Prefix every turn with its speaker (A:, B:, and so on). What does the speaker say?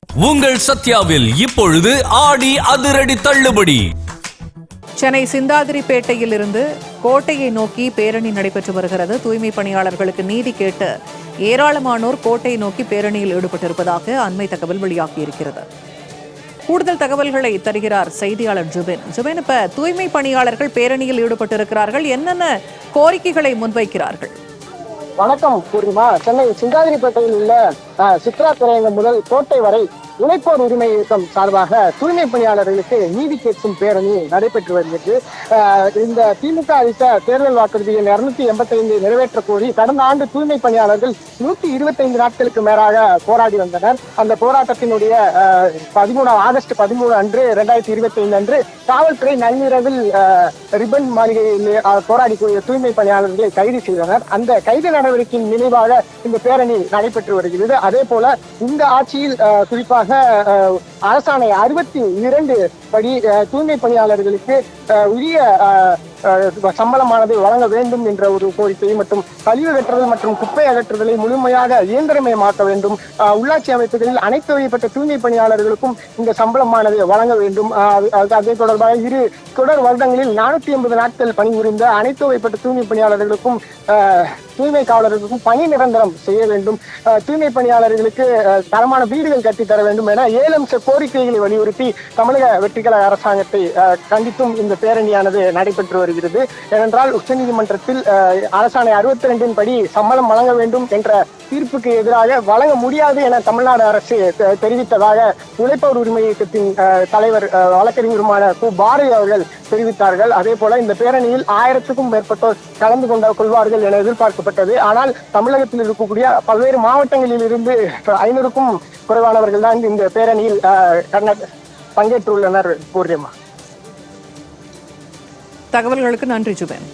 A: உங்கள் சத்யாவில் இப்பொழுது ஆடி அதிரடி தள்ளுபடி.
B: சென்னை சிந்தாதிரிப்பேட்டையில் இருந்து கோட்டையை நோக்கி பேரணி நடைபெற்று வருகிறது. தூய்மை பணியாளர்களுக்கு நீதி கேட்டு ஏராளமானோர் கோட்டையை நோக்கி பேரணியில் ஈடுபட்டிருப்பதாக அண்மை தகவல் வெளியாகியிருக்கிறது. கூடுதல் தகவல்களை தருகிறார் செய்தியாளர் ஜுபின். ஜுபின், இப்ப தூய்மை பணியாளர்கள் பேரணியில் ஈடுபட்டிருக்கிறார்கள், என்னென்ன கோரிக்கைகளை முன்வைக்கிறார்கள்?
C: வணக்கம் பூர்ணிமா. சென்னை சிந்தாதிரிப்பேட்டையில் உள்ள சித்ரா திரையங்கம் முதல் கோட்டை வரை உழைப்போர் உரிமை இயக்கம் சார்பாக தூய்மை பணியாளர்களுக்கு நீதி கேட்கும் பேரணி நடைபெற்று வருகிறது. இந்த திமுக அளித்த தேர்தல் வாக்குறுதியில் 285 நிறைவேற்ற கோரி கடந்த ஆண்டு தூய்மை பணியாளர்கள் 125 நாட்களுக்கு மேலாக போராடி வந்தனர். அந்த போராட்டத்தினுடைய ஆகஸ்ட் 13 அன்று 2025 அன்று காவல்துறை நள்ளிரவில் ரிப்பன் மாளிகையில் போராடி தூய்மை பணியாளர்களை கைது செய்தனர். அந்த கைது நடவடிக்கையின் நினைவாக இந்த பேரணி நடைபெற்று வருகிறது. அதே போல இந்த ஆட்சியில் குறிப்பாக அரசாணை 62 படி தூய்மை பணியாளர்களுக்கு உரிய சம்பளமானதை வழங்க வேண்டும் என்ற ஒரு கோரிக்கை மற்றும் கழிவு அகற்றுதல் மற்றும் குப்பை அகற்றுதலை முழுமையாக இயந்திரமயமாக்க வேண்டும். உள்ளாட்சி அமைப்புகளில் அனைத்து வகைப்பட்ட தூய்மை பணியாளர்களுக்கும் இந்த சம்பளமானது வழங்க வேண்டும். அதே தொடர்பாக தொடர் வருடங்களில் 480 நாட்கள் பணிபுரிந்த அனைத்து வகைப்பட்ட தூய்மை பணியாளர்களுக்கும் தூய்மை காவலர்களுக்கும் பணி நிரந்தரம் செய்ய வேண்டும். தூய்மை பணியாளர்களுக்கு தரமான வீடுகள் கட்டித்தர வேண்டும் என 7 அம்ச கோரிக்கைகளை வலியுறுத்தி தமிழக வெற்றிக்கழக அரசாங்கத்தை கண்டித்தும் இந்த பேரணியானது நடைபெற்று வருகிறது. ஏனென்றால் உச்சநீதிமன்றத்தில் அரசாணை 62 படி சம்பளம் வழங்க வேண்டும் என்ற தீர்ப்புக்கு எதிராக வழங்க முடியாது என தமிழ்நாடு அரசு தெரிவித்ததாக உழைப்போர் உரிமை இயக்கத்தின் தலைவர் வழக்கறிஞருமான கு. பாரதி அவர்கள் தெரிவித்தார்கள். அதே போல இந்த பேரணியில் 1000க்கும் மேற்பட்டோர் கலந்து கொள்வார்கள் என எதிர்பார்க்கப்பட்டது. ஆனால் தமிழகத்தில் இருக்கக்கூடிய பல்வேறு மாவட்டங்களில் இருந்து 500க்கும் குறைவானவர்கள் தான் இந்த பேரணியில் பங்கேற்றுள்ளனர். பூர்ணிமா,
B: தகவல்களுக்கு நன்றி ஜுபேன்.